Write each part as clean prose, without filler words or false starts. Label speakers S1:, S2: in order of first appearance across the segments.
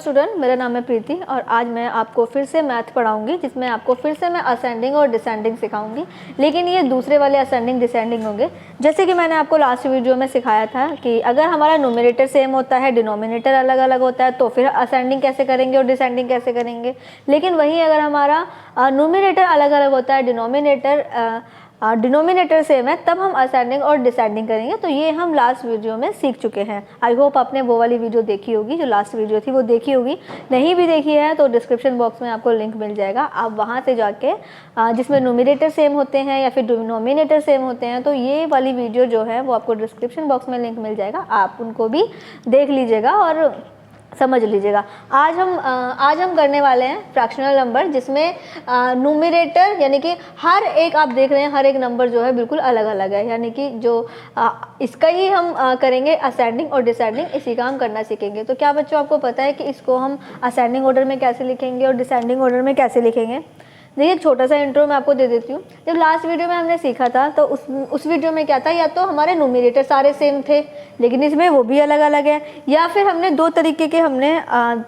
S1: Student, मेरा नाम है प्रीति और आज मैं आपको फिर से मैथ पढ़ाऊंगी, जिसमें आपको फिर से मैं असेंडिंग और डिसेंडिंग सिखाऊंगी। लेकिन ये दूसरे वाले असेंडिंग डिसेंडिंग होंगे। जैसे कि मैंने आपको लास्ट वीडियो में सिखाया था कि अगर हमारा न्यूमरेटर सेम होता है, डिनोमिनेटर अलग अलग होता है, तो फिर असेंडिंग कैसे करेंगे और डिसेंडिंग कैसे करेंगे। लेकिन वहीं अगर हमारा न्यूमरेटर अलग अलग होता है, डिनोमिनेटर सेम है, तब हम असेंडिंग और डिसेंडिंग करेंगे। तो ये हम लास्ट वीडियो में सीख चुके हैं। आई होप आपने वो वाली वीडियो देखी होगी, जो लास्ट वीडियो थी वो देखी होगी। नहीं भी देखी है तो डिस्क्रिप्शन बॉक्स में आपको लिंक मिल जाएगा, आप वहाँ से जाके जिसमें न्यूमरेटर सेम होते हैं या फिर डिनोमिनेटर सेम होते हैं, तो ये वाली वीडियो जो है वो आपको डिस्क्रिप्शन बॉक्स में लिंक मिल जाएगा, आप उनको भी देख लीजिएगा और समझ लीजिएगा। आज हम करने वाले हैं फ्रैक्शनल नंबर, जिसमें न्यूमरेटर यानी कि हर एक, आप देख रहे हैं हर एक नंबर जो है बिल्कुल अलग अलग है। यानी कि जो इसका ही हम करेंगे असेंडिंग और डिसेंडिंग, इसी का हम करना सीखेंगे। तो क्या बच्चों आपको पता है कि इसको हम असेंडिंग ऑर्डर में कैसे लिखेंगे और डिसेंडिंग ऑर्डर में कैसे लिखेंगे। देखिए, छोटा सा इंट्रो मैं आपको दे देती हूँ। जब लास्ट वीडियो में हमने सीखा था तो उस वीडियो में क्या था, या तो हमारे न्यूमरेटर सारे सेम थे लेकिन इसमें वो भी अलग अलग है, या फिर हमने दो तरीके के हमने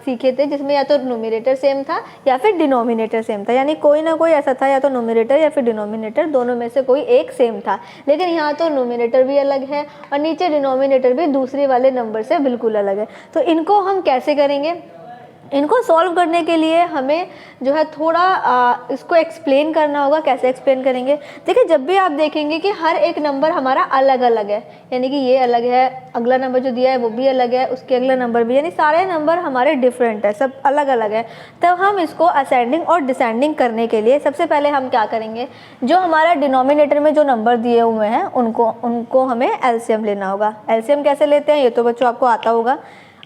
S1: सीखे थे, जिसमें या तो न्यूमरेटर सेम था या फिर डिनोमिनेटर सेम था। यानी कोई ना कोई ऐसा था, या तो न्यूमरेटर या फिर डिनोमिनेटर, दोनों में से कोई एक सेम था। लेकिन यहाँ तो न्यूमरेटर भी अलग है और नीचे डिनोमिनेटर भी दूसरे वाले नंबर से बिल्कुल अलग है। तो इनको हम कैसे करेंगे, इनको सॉल्व करने के लिए हमें जो है थोड़ा इसको एक्सप्लेन करना होगा। कैसे एक्सप्लेन करेंगे, देखिए जब भी आप देखेंगे कि हर एक नंबर हमारा अलग अलग है, यानी कि ये अलग है, अगला नंबर जो दिया है वो भी अलग है, उसके अगला नंबर भी, यानी सारे नंबर हमारे डिफरेंट है, सब अलग अलग है। तब हम इसको असेंडिंग और डिसेंडिंग करने के लिए सबसे पहले हम क्या करेंगे, जो हमारा डिनोमिनेटर में जो नंबर दिए हुए हैं उनको हमें एलसीएम लेना होगा। एलसीएम कैसे लेते हैं ये तो बच्चों आपको आता होगा,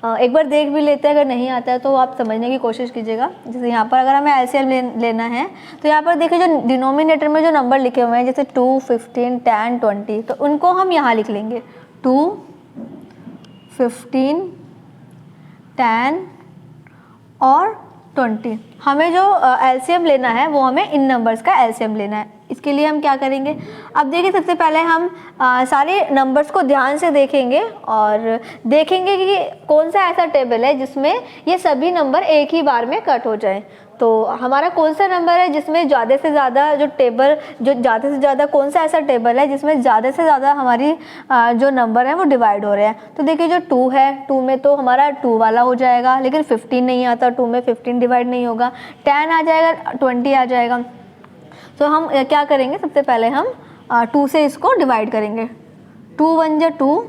S1: एक बार देख भी लेते हैं, अगर नहीं आता है तो आप समझने की कोशिश कीजिएगा। जैसे यहाँ पर अगर हमें एलसीएम लेना है तो यहाँ पर देखिए जो डिनोमिनेटर में जो नंबर लिखे हुए हैं, जैसे 2, 15, 10, 20, तो उनको हम यहाँ लिख लेंगे 2, 15, 10 और 20। हमें जो एलसीएम लेना है वो हमें इन नंबर्स का एलसीएम लेना है। इसके लिए हम क्या करेंगे, अब देखिए सबसे पहले हम सारे नंबर्स को ध्यान से देखेंगे और देखेंगे कि कौन सा ऐसा टेबल है जिसमें ये सभी नंबर एक ही बार में कट हो जाए। तो हमारा कौन सा नंबर है जिसमें ज़्यादा से ज़्यादा कौन सा ऐसा टेबल है जिसमें ज़्यादा से ज़्यादा हमारी जो नंबर है वो डिवाइड हो रहे हैं। तो देखिए जो 2 है, 2 में तो हमारा 2 वाला हो जाएगा, लेकिन 15 नहीं आता, 2 में 15 डिवाइड नहीं होगा। 10 आ जाएगा, 20 आ जाएगा। तो हम क्या करेंगे, सबसे पहले हम 2 से इसको डिवाइड करेंगे। 2 1 जा 2,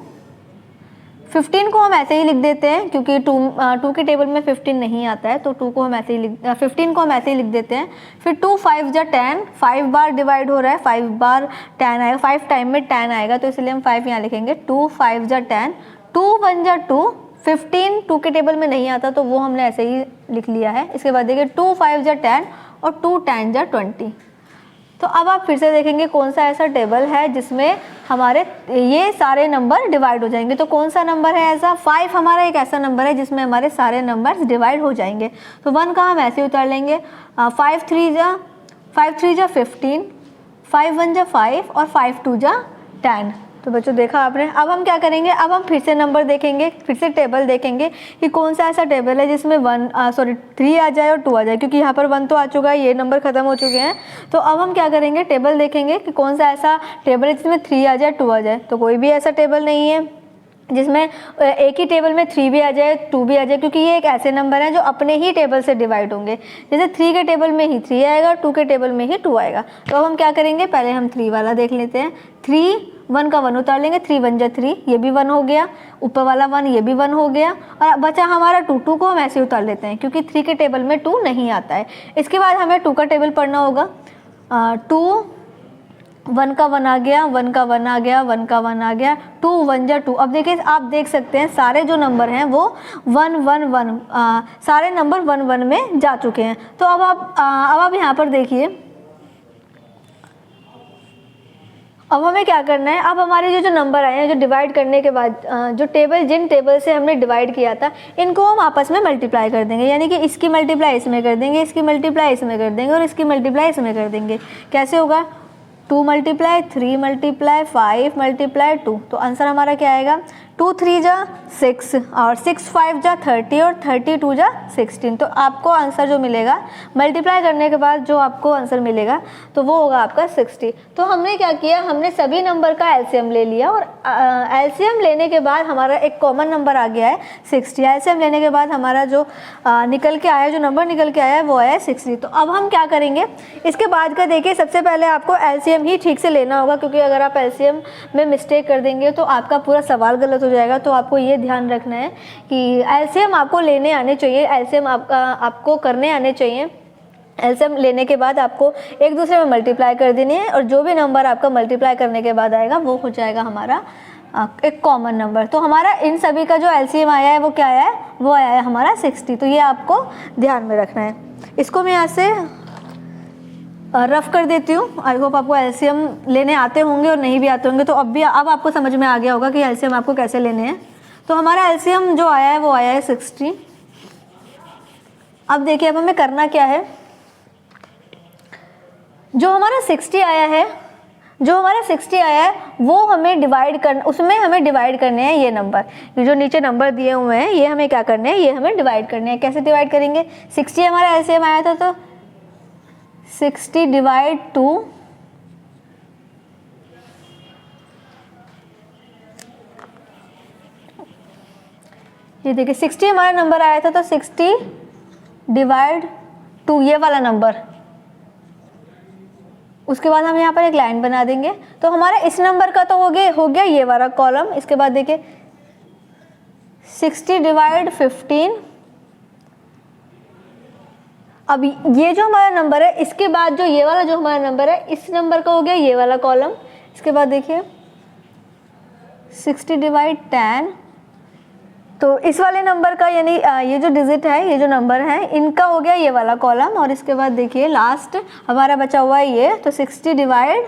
S1: 15 को हम ऐसे ही लिख देते हैं क्योंकि 2 के टेबल में 15 नहीं आता है, तो 2 को हम ऐसे ही 15 को हम ऐसे ही लिख देते हैं। फिर 2 5 जा 10, 5 बार डिवाइड हो रहा है, 5 बार 10 आएगा, 5 टाइम में 10 आएगा, तो इसलिए हम 5 यहाँ लिखेंगे। 2 5 जा 10, 2 1 जा 2, 15 2 के टेबल में नहीं आता तो वो हमने ऐसे ही लिख लिया है। इसके बाद देखिए 2 5 जा 10 और 2 10 जा 20। तो अब आप फिर से देखेंगे कौन सा ऐसा टेबल है जिसमें हमारे ये सारे नंबर डिवाइड हो जाएंगे। तो कौन सा नंबर है ऐसा, 5 हमारा एक ऐसा नंबर है जिसमें हमारे सारे नंबर्स डिवाइड हो जाएंगे। तो 1 का हम ऐसे उतार लेंगे, 5 3 जा 15, 5 1 जा 5 और 5 2 जा 10। तो बच्चों देखा आपने। अब हम क्या करेंगे, अब हम फिर से नंबर देखेंगे, फिर से टेबल देखेंगे कि कौन सा ऐसा टेबल है जिसमें 3 आ जाए और 2 आ जाए, क्योंकि यहाँ पर 1 तो आ चुका है, ये नंबर खत्म हो चुके हैं। तो अब हम क्या करेंगे, टेबल देखेंगे कि कौन सा ऐसा टेबल है जिसमें 3 आ जाए 2 आ जाए। तो कोई भी ऐसा टेबल नहीं है जिसमें एक ही टेबल में 3 भी आ जाए 2 भी आ जाए, क्योंकि ये एक ऐसे नंबर हैं जो अपने ही टेबल से डिवाइड होंगे। जैसे 3 के टेबल में ही 3 आएगा, 2 के टेबल में ही 2 आएगा। तो अब हम क्या करेंगे, पहले हम 3 वाला देख लेते हैं। 3 1 का 1 उतार लेंगे, 3 1 जा 3, ये भी 1 हो गया, ऊपर वाला 1 ये भी 1 हो गया, और बचा हमारा 2। 2 को हम ऐसे उतार लेते हैं क्योंकि 3 के टेबल में 2 नहीं आता है। इसके बाद हमें 2 का टेबल पढ़ना होगा। 2 1 का 1 आ गया, 1 का 1 आ गया, 1 का 1 आ गया, 2 1 जा 2। अब देखिए आप देख सकते हैं सारे जो नंबर हैं वो 1 1 1 सारे नंबर 1 1 में जा चुके हैं। तो अब आप यहाँ पर देखिए, अब हमें क्या करना है, अब हमारे जो नंबर आए हैं, जो डिवाइड करने के बाद जिन टेबल से हमने डिवाइड किया था, इनको हम आपस में मल्टीप्लाई कर देंगे। यानी कि इसकी मल्टीप्लाई इसमें कर देंगे, इसकी मल्टीप्लाई इसमें कर देंगे और इसकी मल्टीप्लाई इसमें कर देंगे। कैसे होगा, 2 × 3 × 5 × 2। तो आंसर हमारा क्या आएगा, 2 3 जा 6 और 6 5 जा 30 और 32 जा 16। तो आपको आंसर जो मिलेगा मल्टीप्लाई करने के बाद जो आपको आंसर मिलेगा तो वो होगा आपका 60। तो हमने क्या किया, हमने सभी नंबर का एलसीएम ले लिया और एलसीएम लेने के बाद हमारा एक कॉमन नंबर आ गया है 60। एलसीएम लेने के बाद हमारा जो निकल के आया, जो नंबर निकल के आया है वो है 60। तो अब हम क्या करेंगे, इसके बाद का देखिए, सबसे पहले आपको एलसीएम ही ठीक से लेना होगा, क्योंकि अगर आप एलसीएम में मिस्टेक कर देंगे तो आपका पूरा सवाल गलत हो जाएगा। तो आपको ये ध्यान रखना है कि एलसीएम आपको लेने आने चाहिए, एलसीएम आपको करने आने चाहिए। एलसीएम लेने के बाद आपको एक दूसरे में मल्टीप्लाई कर देनी है और जो भी नंबर आपका मल्टीप्लाई करने के बाद आएगा वो हो जाएगा हमारा एक कॉमन नंबर। तो हमारा इन सभी का जो एलसीएम आया है वो क्या आया है, वो आया है हमारा 60। तो ये आपको ध्यान में रखना है। इसको मैं यहाँ से रफ कर देती हूँ। आई होप आपको एलसीएम लेने आते होंगे और नहीं भी आते होंगे, तो अब आपको समझ में आ गया होगा कि एलसीएम आपको कैसे लेने हैं। तो हमारा एलसीएम जो आया है वो आया है 60। अब देखिए अब हमें करना क्या है, जो हमारा 60 आया है वो हमें डिवाइड करना, उसमें हमें डिवाइड करने हैं ये नंबर, ये जो नीचे नंबर दिए हुए हैं ये हमें क्या करने हैं, ये हमें डिवाइड करने हैं। कैसे डिवाइड करेंगे, 60 हमारा एलसीएम आया था तो 60 डिवाइड 2, ये देखिए 60 हमारा नंबर आया था तो 60 डिवाइड 2 ये वाला नंबर। उसके बाद हम यहाँ पर एक लाइन बना देंगे। तो हमारा इस नंबर का तो हो गया ये वाला कॉलम। इसके बाद देखिए 60 डिवाइड 15। अब ये जो हमारा नंबर है, इसके बाद जो ये वाला जो हमारा नंबर है, इस नंबर का हो गया ये वाला कॉलम। इसके बाद देखिए 60 डिवाइड 10। तो इस वाले नंबर का यानी ये जो डिजिट है, ये जो नंबर है, इनका हो गया ये वाला कॉलम। और इसके बाद देखिए लास्ट हमारा बचा हुआ है ये, तो 60 डिवाइड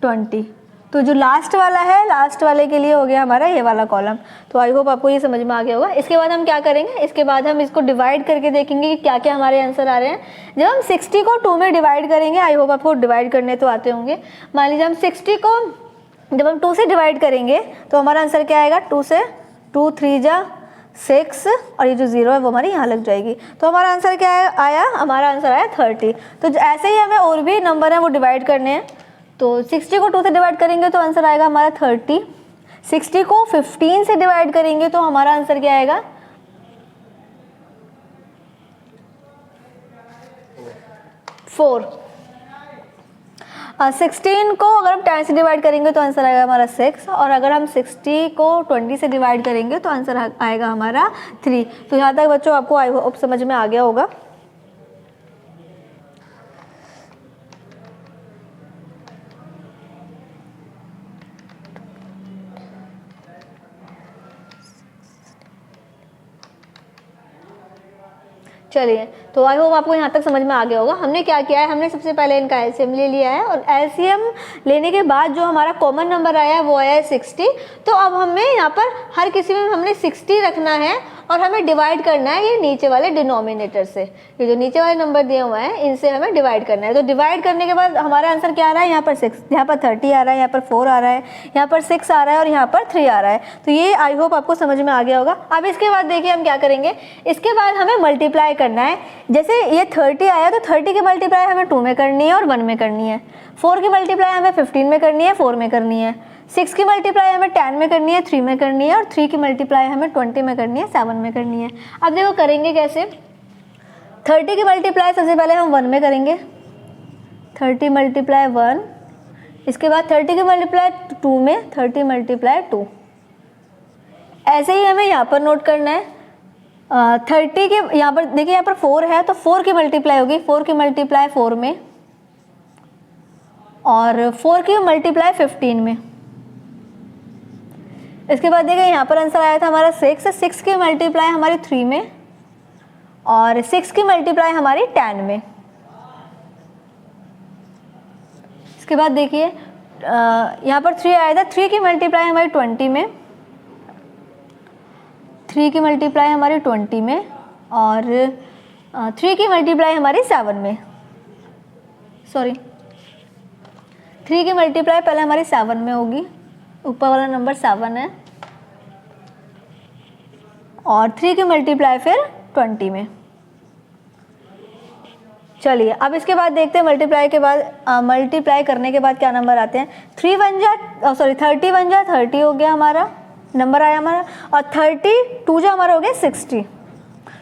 S1: 20। तो जो लास्ट वाला है, लास्ट वाले के लिए हो गया हमारा ये वाला कॉलम। तो आई होप आपको ये समझ में आ गया होगा। इसके बाद हम क्या करेंगे, इसके बाद हम इसको डिवाइड करके देखेंगे कि क्या क्या हमारे आंसर आ रहे हैं। जब हम 60 को 2 में डिवाइड करेंगे, आई होप आपको डिवाइड करने तो आते होंगे। मान लीजिए हम 60 को जब हम 2 से डिवाइड करेंगे तो हमारा आंसर क्या आएगा, 2 से 2 3 जा 6 और ये जो 0 है वो हमारी यहाँ लग जाएगी। तो हमारा आंसर क्या आया, हमारा आंसर आया 30। तो ऐसे ही हमें और भी नंबर है वो डिवाइड करने हैं। तो 60 को 2 से डिवाइड करेंगे तो आंसर आएगा हमारा 30। 60 को 15 से डिवाइड करेंगे तो हमारा आंसर क्या आएगा, 4। 16 को अगर हम 10 से डिवाइड करेंगे तो आंसर आएगा हमारा 6। और अगर हम 60 को 20 से डिवाइड करेंगे तो आंसर आएगा हमारा 3। तो यहाँ तक बच्चों आपको आई होप समझ में आ गया होगा। चलिए, तो आई होप आपको यहाँ तक समझ में आ गया होगा। हमने क्या किया है, हमने सबसे पहले इनका एलसीएम ले लिया है और एलसीएम लेने के बाद जो हमारा कॉमन नंबर आया है वो आया है 60। तो अब हमें यहाँ पर हर किसी में हमने 60 रखना है और हमें डिवाइड करना है ये नीचे वाले डिनोमिनेटर से। ये जो नीचे वाले नंबर दिए हुए हैं इनसे हमें डिवाइड करना है। तो डिवाइड करने के बाद हमारा आंसर क्या आ रहा है, यहाँ पर 6, यहाँ पर 30 आ रहा है, यहाँ पर 4 आ रहा है, यहाँ पर 6 आ रहा है और यहाँ पर 3 आ रहा है। तो ये आई होप आपको समझ में आ गया होगा। अब इसके बाद देखिए हम क्या करेंगे, इसके बाद हमें मल्टीप्लाई करना है। जैसे ये 30 आया तो 30 की मल्टीप्लाई हमें 2 में करनी है और 1 में करनी है। 4 की मल्टीप्लाई हमें 15 में करनी है, 4 में करनी है। 6 की मल्टीप्लाई हमें 10 में करनी है, 3 में करनी है। और 3 की मल्टीप्लाई हमें 20 में करनी है, 7 में करनी है। अब देखो करेंगे कैसे, 30 की मल्टीप्लाई सबसे पहले हम 1 में करेंगे, 30 मल्टीप्लाई 1। इसके बाद 30 की मल्टीप्लाई 2 में, 30 मल्टीप्लाई 2। ऐसे ही हमें यहाँ पर नोट करना है। 30 के यहाँ पर देखिए, यहाँ पर 4 है तो 4 की मल्टीप्लाई होगी, 4 की मल्टीप्लाई 4 में और 4 की मल्टीप्लाई 15 में। इसके बाद देखिए यहाँ पर आंसर आया था हमारा 6 की मल्टीप्लाई हमारी 3 में और 6 की मल्टीप्लाई हमारी 10 में। इसके बाद देखिए यहाँ पर 3 आया था, 3 की मल्टीप्लाई हमारी 20 में, 3 की मल्टीप्लाई हमारी 20 में और 3 की मल्टीप्लाई हमारी 7 में। सॉरी, 3 की मल्टीप्लाई पहले हमारी 7 में होगी, ऊपर वाला नंबर 7 है। और 3 की मल्टीप्लाई फिर 20 में। चलिए अब इसके बाद देखते हैं मल्टीप्लाई के बाद मल्टीप्लाई करने के बाद क्या नंबर आते हैं। 30 1 जा 30 हो गया हमारा नंबर आया हमारा, और 32 जो हमारा हो गया 60।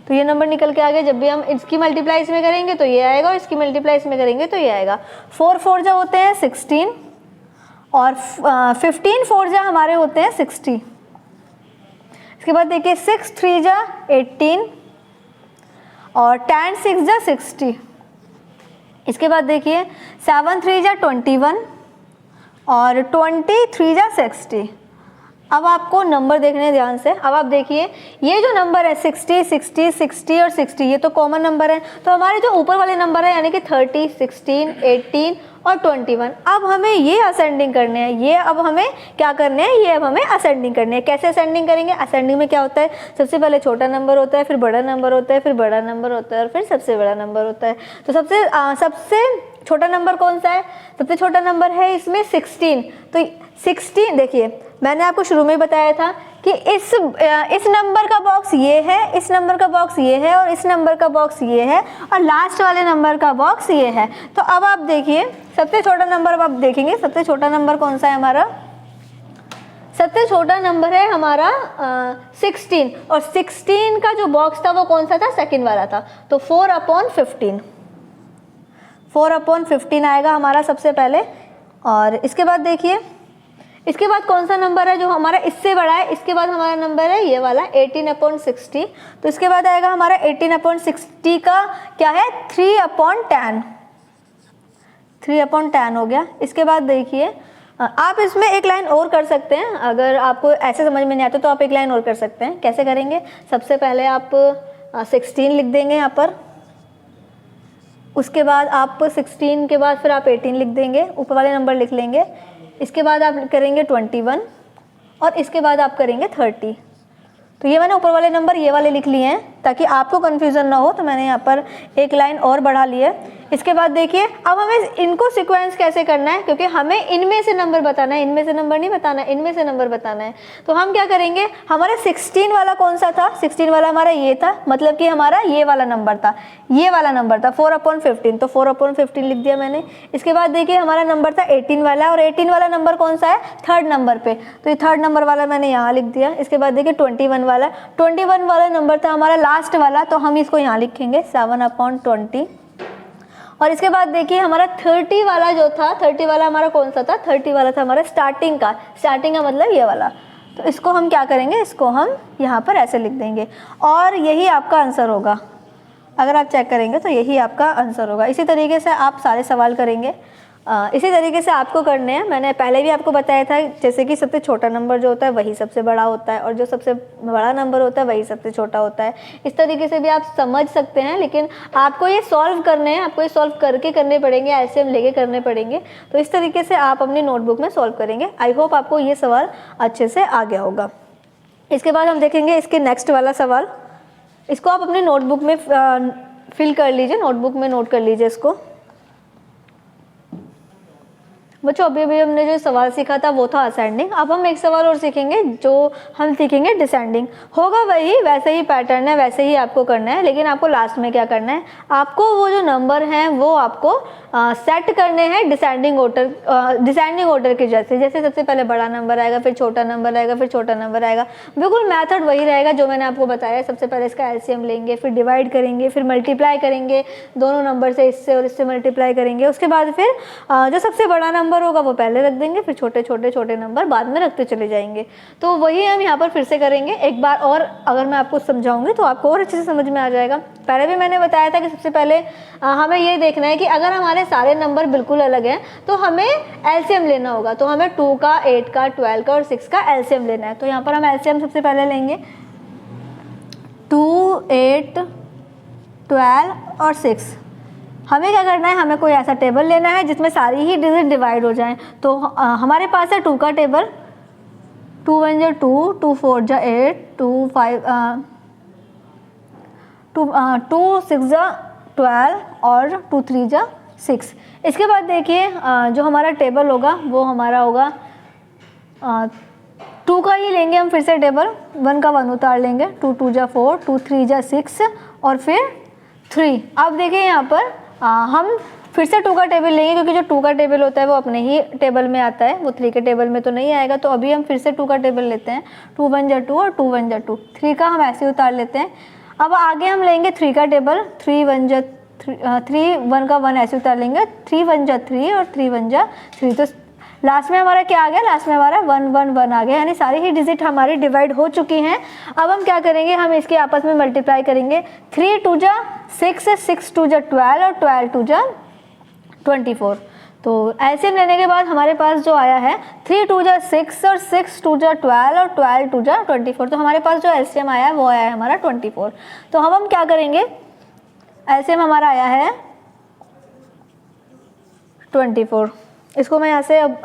S1: तो ये नंबर निकल के आ गया। जब भी हम इसकी मल्टीप्लाई इसमें करेंगे तो ये आएगा, और इसकी मल्टीप्लाई इसमें करेंगे तो ये आएगा। 4 4 जा होते हैं 16, और 15 4 जा हमारे होते हैं 60। इसके बाद देखिए 6 3 जा 18, और 10 6 जा 60। इसके बाद देखिए 7 3 जा 21, और 23 जा 60। अब आपको नंबर देखने ध्यान से। अब आप देखिए ये जो नंबर है 60 60 60 और 60 ये तो कॉमन नंबर है। तो हमारे जो ऊपर वाले नंबर है यानी कि 30 16 18 और 21, अब हमें ये असेंडिंग करने हैं। ये अब हमें क्या करने हैं, ये अब हमें असेंडिंग करने हैं। कैसे असेंडिंग करेंगे? असेंडिंग में क्या होता है, सबसे पहले छोटा नंबर होता है, फिर बड़ा नंबर होता है, फिर बड़ा नंबर होता है, और फिर सबसे बड़ा नंबर होता है। तो सबसे छोटा नंबर कौन सा है? सबसे छोटा नंबर है इसमें 16। तो 16 देखिए मैंने आपको शुरू में बताया था कि इस नंबर का बॉक्स ये है, इस नंबर का बॉक्स ये है, और इस नंबर का बॉक्स ये है, और लास्ट वाले नंबर का बॉक्स ये है। तो अब आप देखिए सबसे छोटा नंबर, अब आप देखेंगे सबसे छोटा नंबर कौन सा है हमारा। सबसे छोटा नंबर है हमारा 16, और 16 का जो बॉक्स था वो कौन सा था? सेकंड वाला था। तो 4/15 4/15 आएगा हमारा सबसे पहले। और इसके बाद देखिए इसके बाद कौन सा नंबर है जो हमारा इससे बड़ा है? इसके बाद हमारा नंबर है ये वाला 18/60। तो इसके बाद आएगा हमारा 18/60 का क्या है? 3/10 3/10 हो गया। इसके बाद देखिए आप इसमें एक लाइन और कर सकते हैं। अगर आपको ऐसे समझ में नहीं आता तो आप एक लाइन और कर सकते हैं। कैसे करेंगे? सबसे पहले आप 16 लिख देंगे यहाँ पर, उसके बाद आप 16 के बाद फिर आप 18 लिख देंगे, ऊपर वाले नंबर लिख लेंगे। इसके बाद आप करेंगे 21, और इसके बाद आप करेंगे 30। तो ये मैंने ऊपर वाले नंबर ये वाले लिख लिए हैं ताकि आपको कन्फ्यूज़न ना हो, तो मैंने यहाँ पर एक लाइन और बढ़ा ली है। इसके बाद देखिए अब हमें इनको सीक्वेंस कैसे करना है, क्योंकि हमें इनमें से नंबर बताना है, इनमें से नंबर नहीं बताना है, इनमें से नंबर बताना है। तो हम क्या करेंगे, हमारा 16 वाला कौन सा था? 16 वाला हमारा ये था, मतलब कि हमारा ये वाला नंबर था, ये वाला नंबर था 4/15। तो 4/15 लिख दिया मैंने। इसके बाद देखिए हमारा नंबर था 18 वाला, और 18 वाला नंबर कौन सा है? थर्ड नंबर पे। तो ये थर्ड नंबर वाला मैंने यहाँ लिख दिया। इसके बाद देखिए 21 वाला नंबर था हमारा लास्ट वाला, तो हम इसको यहाँ लिखेंगे 7/20। और इसके बाद देखिए हमारा 30 वाला जो था, 30 वाला हमारा कौन सा था? 30 वाला था हमारा स्टार्टिंग का मतलब ये वाला। तो इसको हम क्या करेंगे, इसको हम यहाँ पर ऐसे लिख देंगे, और यही आपका आंसर होगा। अगर आप चेक करेंगे तो यही आपका आंसर होगा। इसी तरीके से आप सारे सवाल करेंगे, इसी तरीके से आपको करने हैं। मैंने पहले भी आपको बताया था जैसे कि सबसे छोटा नंबर जो होता है वही सबसे बड़ा होता है, और जो सबसे बड़ा नंबर होता है वही सबसे छोटा होता है। इस तरीके से भी आप समझ सकते हैं, लेकिन आपको ये सॉल्व करने हैं, आपको ये सॉल्व करके करने पड़ेंगे, एलसीएम लेके करने पड़ेंगे। तो इस तरीके से आप अपनी नोटबुक में सॉल्व करेंगे। आई होप आपको ये सवाल अच्छे से आ गया होगा। इसके बाद हम देखेंगे इसके नेक्स्ट वाला सवाल। इसको आप अपनी नोटबुक में फिल कर लीजिए, नोटबुक में नोट कर लीजिए इसको। बच्चों अभी हमने जो सवाल सीखा था वो था असेंडिंग। अब हम एक सवाल और सीखेंगे जो हम सीखेंगे डिसेंडिंग। होगा वही, वैसे ही पैटर्न है, वैसे ही आपको करना है, लेकिन आपको लास्ट में क्या करना है, आपको वो जो नंबर हैं वो आपको सेट करने हैं डिसेंडिंग ऑर्डर के जैसे सबसे पहले बड़ा नंबर आएगा, फिर छोटा नंबर आएगा, फिर छोटा नंबर आएगा। बिल्कुल मेथड वही रहेगा जो मैंने आपको बताया। सबसे पहले इसका एलसीएम लेंगे, फिर डिवाइड करेंगे, फिर मल्टीप्लाई करेंगे दोनों नंबर से, इससे और इससे मल्टीप्लाई करेंगे। उसके बाद फिर जो सबसे बड़ा नंबर होगा वो पहले रख देंगे, फिर छोटे छोटे नंबर बाद में रखते चले जाएंगे। तो वही हम यहाँ पर फिर से करेंगे एक बार, और अगर मैं आपको समझाऊंगी तो आपको और अच्छे से समझ में आ जाएगा। पहले भी मैंने बताया था कि सबसे पहले हमें ये देखना है कि अगर हमारे सारे नंबर बिल्कुल अलग हैं तो हमें एलसीएम लेना होगा। तो हमें 2 का, 8 का, 12 का और 6 का एलसीएम लेना है। तो यहाँ पर हम एलसीएम सबसे पहले लेंगे 2, 8, 12 और 6। हमें क्या करना है, हमें कोई ऐसा टेबल लेना है जिसमें सारी ही डिजिट डिवाइड हो जाएं। तो हमारे पास है 2 का टेबल, 2 1 जा 2, 2 4 जा 8, 2 6 जा 12 और 2 3 जा 6। इसके बाद देखिए जो हमारा टेबल होगा वो हमारा होगा 2 का ही लेंगे हम फिर से टेबल, 1 का 1 उतार लेंगे, 2 2 जा 4, 2 3 जा 6 और फिर 3। अब देखिए यहाँ पर हम फिर से 2 का टेबल लेंगे, क्योंकि जो 2 का टेबल होता है वो अपने ही टेबल में आता है, वो 3 के टेबल में तो नहीं आएगा। तो अभी हम फिर से 2 का टेबल लेते हैं, 2 1 जा 2 और 2 1 जा 2, 3 का हम ऐसे उतार लेते हैं। अब आगे हम लेंगे 3 का टेबल, 3 1 जा 3, 1 का 1 ऐसे उतार लेंगे, 3 1 जा 3 और 3 1 जा 3। तो लास्ट में हमारा क्या आ गया, लास्ट में हमारा 1 1 1 आ गया, यानी सारी ही डिजिट हमारी डिवाइड हो चुकी हैं। अब हम क्या करेंगे, हम इसके आपस में मल्टीप्लाई करेंगे, 3 2 जा 6, 6 2 जा 12 और 12 2 जा 24। तो ऐसे लेने के बाद हमारे पास जो आया है 3 2 जा 6 और 6 2 जा 12 और 12 2 जा 24। तो हमारे पास जो एलसीएम आया है वो आया है हमारा 24। तो हम क्या करेंगे, एलसीएम हमारा आया है 24। इसको मैं यहाँ से अब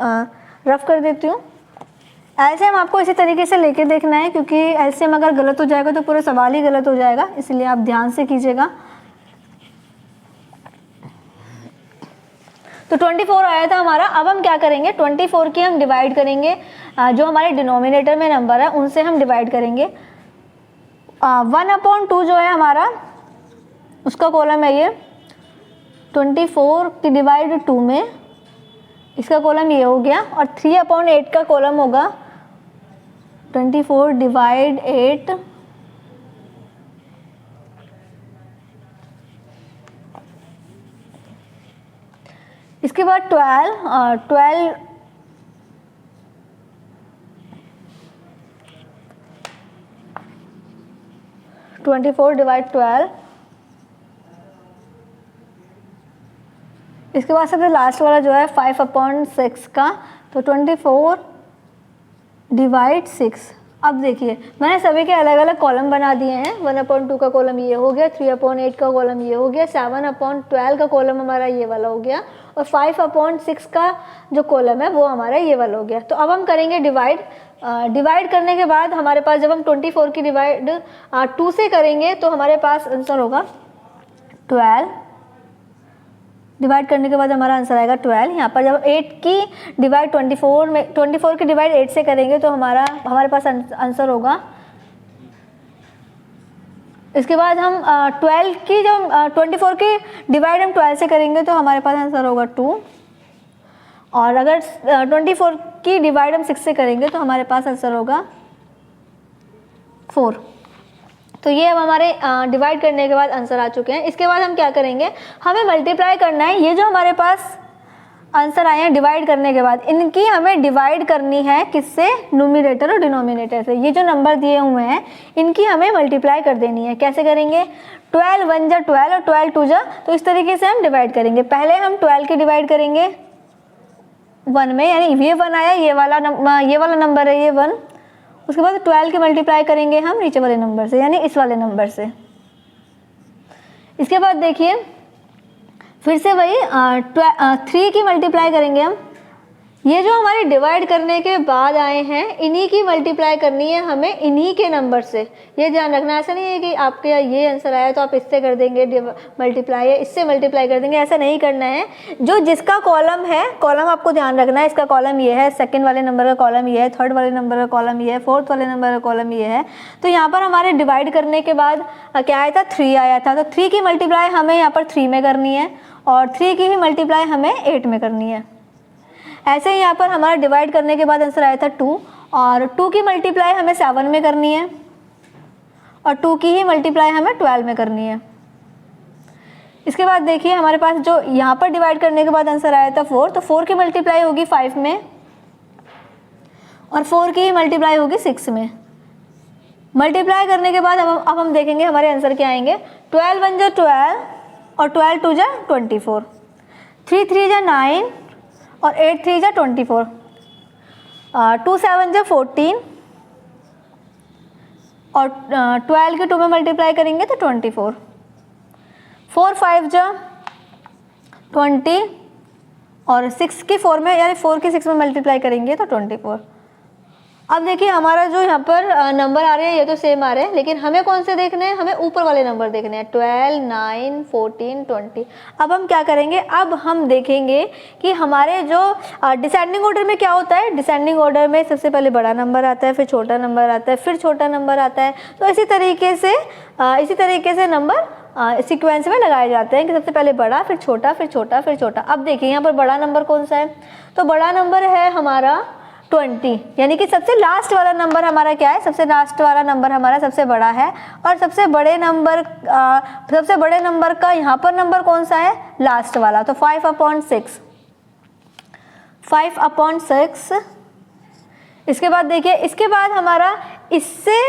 S1: रफ कर देती हूँ। एलसीएम आपको इसी तरीके से लेके देखना है, क्योंकि एलसीएम अगर गलत हो जाएगा तो पूरा सवाल ही गलत हो जाएगा, इसलिए आप ध्यान से कीजिएगा। तो 24 आया था हमारा। अब हम क्या करेंगे, 24 की हम डिवाइड करेंगे, जो हमारे डिनोमिनेटर में नंबर है उनसे हम डिवाइड करेंगे। 1/2 जो है हमारा, उसका कॉलम है ये, 24 की डिवाइड 2 में इसका कॉलम ये हो गया, और 3/8 का कॉलम होगा 24 डिवाइड 8। इसके बाद 24 डिवाइड 12। इसके बाद सबसे लास्ट वाला जो है 5/6 का, तो 24 डिवाइड 6। अब देखिए मैंने सभी के अलग अलग कॉलम बना दिए हैं। 1/2 का कॉलम ये हो गया, 3/8 का कॉलम ये हो गया, 7/12 का कॉलम हमारा ये वाला हो गया, और 5/6 का जो कॉलम है वो हमारा ये वाला हो गया। तो अब हम करेंगे डिवाइड। डिवाइड करने के बाद हमारे पास, जब हम 24 की डिवाइड 2 से करेंगे तो हमारे पास आंसर होगा 12। डिवाइड करने के बाद हमारा आंसर आएगा 12। यहाँ पर जब 8 की डिवाइड 24 की डिवाइड 8 से करेंगे तो हमारे पास आंसर होगा। इसके बाद हम 12 की, जब 24 की डिवाइड हम 12 से करेंगे तो हमारे पास आंसर होगा 2। और अगर 24 की डिवाइड हम 6 से करेंगे तो हमारे पास आंसर होगा 4। तो ये अब हमारे डिवाइड करने के बाद आंसर आ चुके हैं। इसके बाद हम क्या करेंगे, हमें मल्टीप्लाई करना है। ये जो हमारे पास आंसर आए हैं डिवाइड करने के बाद, इनकी हमें डिवाइड करनी है किससे, न्यूमरेटर और डिनोमिनेटर से। ये जो नंबर दिए हुए हैं इनकी हमें मल्टीप्लाई कर देनी है। कैसे करेंगे, 12 1 जा 12 और 12 2 जा, तो इस तरीके से हम डिवाइड करेंगे। पहले हम 12 की डिवाइड करेंगे 1 में, यानी ये 1 आया, ये वाला नंबर है ये 1। उसके बाद 12 की मल्टीप्लाई करेंगे हम नीचे वाले नंबर से, यानी इस वाले नंबर से। इसके बाद देखिए फिर से वही 3 की मल्टीप्लाई करेंगे हम। ये जो हमारे डिवाइड करने के बाद आए हैं इन्हीं की मल्टीप्लाई करनी है हमें इन्हीं के नंबर से। ये ध्यान रखना, ऐसा नहीं है कि आपके ये आंसर आया तो आप इससे कर देंगे मल्टीप्लाई, है इससे मल्टीप्लाई कर देंगे, ऐसा नहीं करना है। जो जिसका कॉलम है, कॉलम आपको ध्यान रखना है, इसका कॉलम ये है, सेकंड वाले नंबर का कॉलम ये है, थर्ड वाले नंबर का कॉलम ये है, फोर्थ वाले नंबर का कॉलम ये है। तो यहाँ पर हमारे डिवाइड करने के बाद क्या आया था, 3 आया था। तो 3 की मल्टीप्लाई हमें यहाँ पर 3 में करनी है, और 3 की ही मल्टीप्लाई हमें 8 में करनी है। ऐसे ही यहाँ पर हमारा डिवाइड करने के बाद आंसर आया था 2, और 2 की मल्टीप्लाई हमें 7 में करनी है, और 2 की ही मल्टीप्लाई हमें 12 में करनी है। इसके बाद देखिए हमारे पास जो यहाँ पर डिवाइड करने के बाद आंसर आया था 4, तो 4 की मल्टीप्लाई होगी 5 में, और 4 की ही मल्टीप्लाई होगी 6 में। मल्टीप्लाई करने के बाद अब हम देखेंगे हमारे आंसर क्या आएंगे। 12 1 जा 12 और 12 2 जा 24, 3 3 जा 9 और 8 3 जा 24, 2 7 जा 14 और 12 के 2 में मल्टीप्लाई करेंगे तो 24, 4 5 जा 20 और 6 की 4 में, यानी 4 की 6 में मल्टीप्लाई करेंगे तो 24। अब देखिए हमारा जो यहाँ पर नंबर आ रहे हैं ये तो सेम आ रहे हैं, लेकिन हमें कौन से देखने हैं, हमें ऊपर वाले नंबर देखने हैं, 12, 9, 14, 20। अब हम क्या करेंगे, अब हम देखेंगे कि हमारे जो डिसेंडिंग ऑर्डर में क्या होता है। डिसेंडिंग ऑर्डर में सबसे पहले बड़ा नंबर आता है, फिर छोटा नंबर आता है, फिर छोटा नंबर आता है। तो इसी तरीके से नंबर सीक्वेंस में लगाए जाते हैं कि सबसे पहले बड़ा, फिर छोटा, फिर छोटा, फिर छोटा। अब देखिए यहाँ पर बड़ा नंबर कौन सा है, तो बड़ा नंबर है हमारा 20, यानी कि सबसे लास्ट वाला नंबर हमारा क्या है, सबसे लास्ट वाला नंबर हमारा सबसे बड़ा है। और सबसे बड़े नंबर का यहाँ पर नंबर कौन सा है, लास्ट वाला, तो 5/6। 5/6। इसके बाद देखिए, इसके बाद हमारा इससे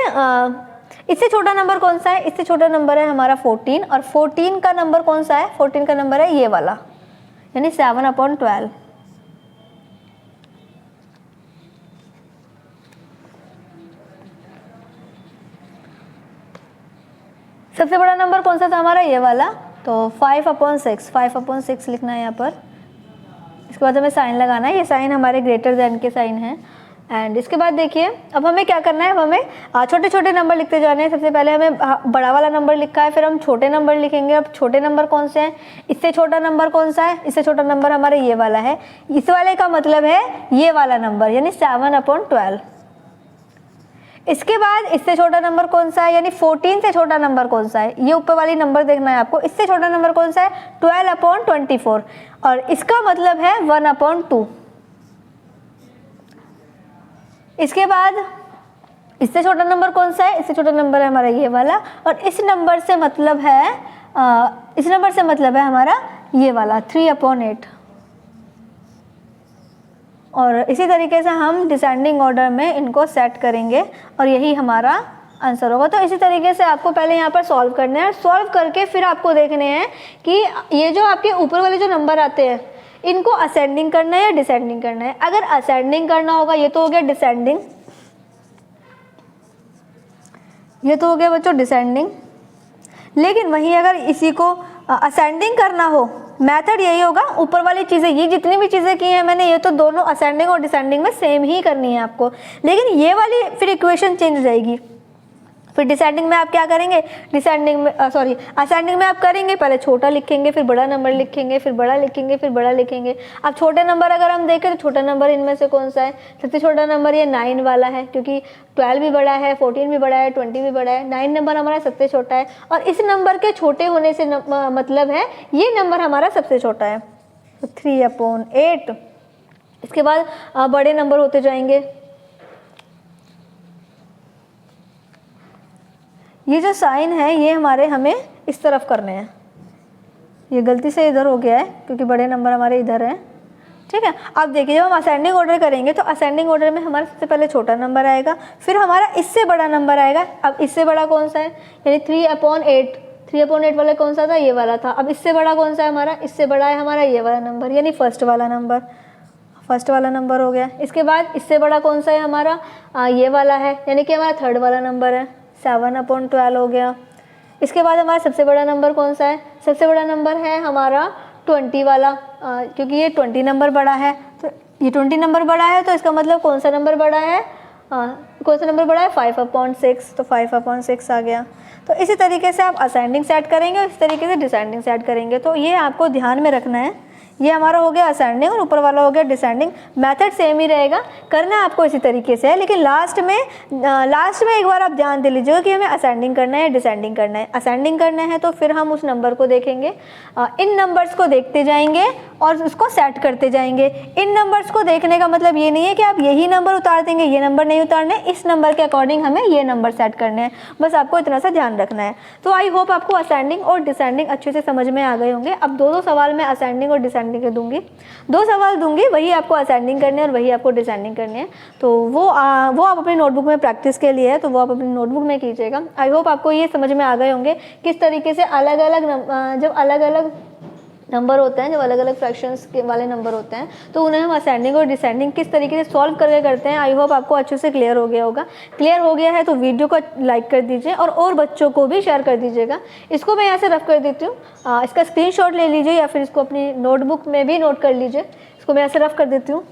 S1: छोटा नंबर कौन सा है, इससे छोटा नंबर है हमारा 14। और 14 का नंबर कौन सा है, 14 का नंबर है ये वाला, यानी 7/12। सबसे बड़ा नंबर कौन सा था हमारा, ये वाला, तो 5/6। 5/6 लिखना है यहाँ पर। इसके बाद हमें साइन लगाना है, ये साइन हमारे ग्रेटर देन के साइन है। एंड इसके बाद देखिए अब हमें क्या करना है, अब हमें छोटे छोटे नंबर लिखते जाने हैं। सबसे पहले हमें बड़ा वाला नंबर लिखा है, फिर हम छोटे नंबर लिखेंगे। अब छोटे नंबर कौन से हैं, इससे छोटा नंबर कौन सा है, इससे छोटा नंबर हमारा ये वाला है। इस वाले का मतलब है ये वाला नंबर, यानी 7/12। इसके बाद इससे छोटा नंबर कौन सा है, यानी 14 से छोटा नंबर कौन सा है, ये ऊपर वाली नंबर देखना है आपको। इससे छोटा नंबर कौन सा है, 12/24, और इसका मतलब है 1/2। इसके बाद इससे छोटा नंबर कौन सा है, इससे छोटा नंबर है हमारा ये वाला, और इस नंबर से मतलब है हमारा ये वाला 3/8। और इसी तरीके से हम डिसेंडिंग ऑर्डर में इनको सेट करेंगे और यही हमारा आंसर होगा। तो इसी तरीके से आपको पहले यहाँ पर सॉल्व करना है। सॉल्व करके फिर आपको देखने हैं कि ये जो आपके ऊपर वाले जो नंबर आते हैं इनको असेंडिंग करना है या डिसेंडिंग करना है। अगर असेंडिंग करना होगा, ये तो हो गया डिसेंडिंग, ये तो हो गया बच्चों डिसेंडिंग। लेकिन वहीं अगर इसी को असेंडिंग करना हो, मेथड यही होगा, ऊपर वाली चीज़ें, ये जितनी भी चीज़ें की हैं मैंने, ये तो दोनों असेंडिंग और डिसेंडिंग में सेम ही करनी है आपको। लेकिन ये वाली फिर इक्वेशन चेंज हो जाएगी। फिर डिसेंडिंग में आप क्या करेंगे, असेंडिंग में आप करेंगे, पहले छोटा लिखेंगे, फिर बड़ा नंबर लिखेंगे, फिर बड़ा लिखेंगे, फिर बड़ा लिखेंगे। अब छोटे नंबर अगर हम देखें तो छोटा नंबर इनमें से कौन सा है, सबसे छोटा नंबर ये 9 वाला है, क्योंकि 12 भी बड़ा है, 14 भी बड़ा है, 20 भी बड़ा है। 9 नंबर हमारा सबसे छोटा है, और इस नंबर के छोटे होने से मतलब है ये नंबर हमारा सबसे छोटा है, तो 3/8। इसके बाद बड़े नंबर होते जाएंगे। ये जो साइन है ये हमें इस तरफ करने हैं, ये गलती से इधर हो गया है क्योंकि बड़े नंबर हमारे इधर हैं, ठीक है। अब देखिए जब हम असेंडिंग ऑर्डर करेंगे तो असेंडिंग ऑर्डर में हमारा सबसे पहले छोटा नंबर आएगा, फिर हमारा इससे बड़ा नंबर आएगा। अब इससे बड़ा कौन सा है, यानी 3/8। 3/8 वाला कौन सा था, ये वाला था। अब इससे बड़ा कौन सा है हमारा, इससे बड़ा है हमारा ये वाला नंबर, यानी फर्स्ट वाला नंबर हो गया। इसके बाद इससे बड़ा कौन सा है हमारा, ये वाला है, यानी कि हमारा थर्ड वाला नंबर है, 7/12 हो गया। इसके बाद हमारा सबसे बड़ा नंबर कौन सा है, सबसे बड़ा नंबर है हमारा 20 वाला, क्योंकि ये 20 नंबर बड़ा है, तो ये 20 नंबर बड़ा है, तो इसका मतलब कौन सा नंबर बड़ा है, कौन सा नंबर बड़ा है, 5/6, तो 5/6 आ गया। तो इसी तरीके से आप असेंडिंग सेट करेंगे और इस तरीके से डिसेंडिंग सेट करेंगे। तो ये आपको ध्यान में रखना है, ये हमारा हो गया असेंडिंग और ऊपर वाला हो गया डिसेंडिंग। मेथड सेम ही रहेगा, करना आपको इसी तरीके से है, लेकिन लास्ट में एक बार आप ध्यान दे लीजिएगा कि हमें असेंडिंग करना है, डिसेंडिंग करना है। असेंडिंग करना है तो फिर हम उस नंबर को देखेंगे, इन नंबर्स को देखते जाएंगे और उसको सेट करते जाएंगे। इन नंबर्स को देखने का मतलब ये नहीं है कि आप यही नंबर उतार देंगे, ये नंबर नहीं उतारने, इस नंबर के अकॉर्डिंग हमें ये नंबर सेट करने हैं, बस आपको इतना सा ध्यान रखना है। तो आई होप आपको असेंडिंग और डिसेंडिंग अच्छे से समझ में आ गए होंगे। अब दो सवाल मैं असेंडिंग और डिसेंडिंग के दूंगी, 2 सवाल दूंगी, वही आपको असेंडिंग करने हैं और वही आपको डिसेंडिंग करने हैं। तो वो आप अपनी नोटबुक में प्रैक्टिस के लिए है, तो वो आप अपनी नोटबुक में कीजिएगा। आई होप आपको ये समझ में आ गए होंगे किस तरीके से अलग अलग नंबर होते हैं, जब अलग अलग फ्रैक्शंस के वाले नंबर होते हैं तो उन्हें हम असेंडिंग और डिसेंडिंग किस तरीके से सॉल्व करके करते हैं। आई होप आपको अच्छे से क्लियर हो गया होगा। क्लियर हो गया है तो वीडियो को लाइक कर दीजिए और बच्चों को भी शेयर कर दीजिएगा। इसको मैं यहाँ से रफ कर देती हूँ, इसका स्क्रीनशॉट ले लीजिए या फिर इसको अपनी नोटबुक में भी नोट कर लीजिए। इसको मैं यहाँ से रफ कर देती हूँ।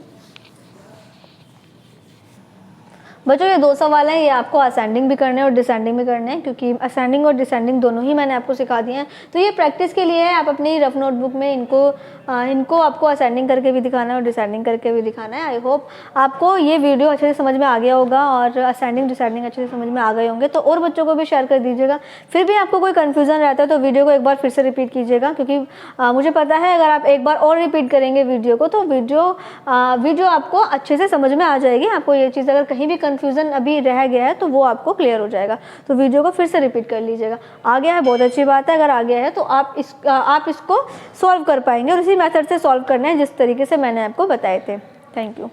S1: बच्चों ये 2 सवाल हैं, ये आपको असेंडिंग भी करने हैं और डिसेंडिंग भी करने हैं, क्योंकि असेंडिंग और डिसेंडिंग दोनों ही मैंने आपको सिखा दिए हैं। तो ये प्रैक्टिस के लिए है, आप अपनी रफ नोटबुक में इनको आपको असेंडिंग करके भी दिखाना है और डिसेंडिंग करके भी दिखाना है। आई होप आपको ये वीडियो अच्छे से समझ में आ गया होगा और असेंडिंग डिसेंडिंग अच्छे से समझ में आ गए होंगे। तो और बच्चों को भी शेयर कर दीजिएगा। फिर भी आपको कोई कन्फ्यूज़न रहता है तो वीडियो को एक बार फिर से रिपीट कीजिएगा, क्योंकि मुझे पता है अगर आप एक बार और रिपीट करेंगे वीडियो को तो वीडियो आपको अच्छे से समझ में आ जाएगी। आपको ये चीज़ अगर कहीं भी कन्फ्यूज़न अभी रह गया है तो वो आपको क्लियर हो जाएगा। तो वीडियो को फिर से रिपीट कर लीजिएगा। आ गया है, बहुत अच्छी बात है। अगर आ गया है तो आप इसको सॉल्व कर पाएंगे और इसी मेथड से सॉल्व करना है जिस तरीके से मैंने आपको बताए थे। Thank you.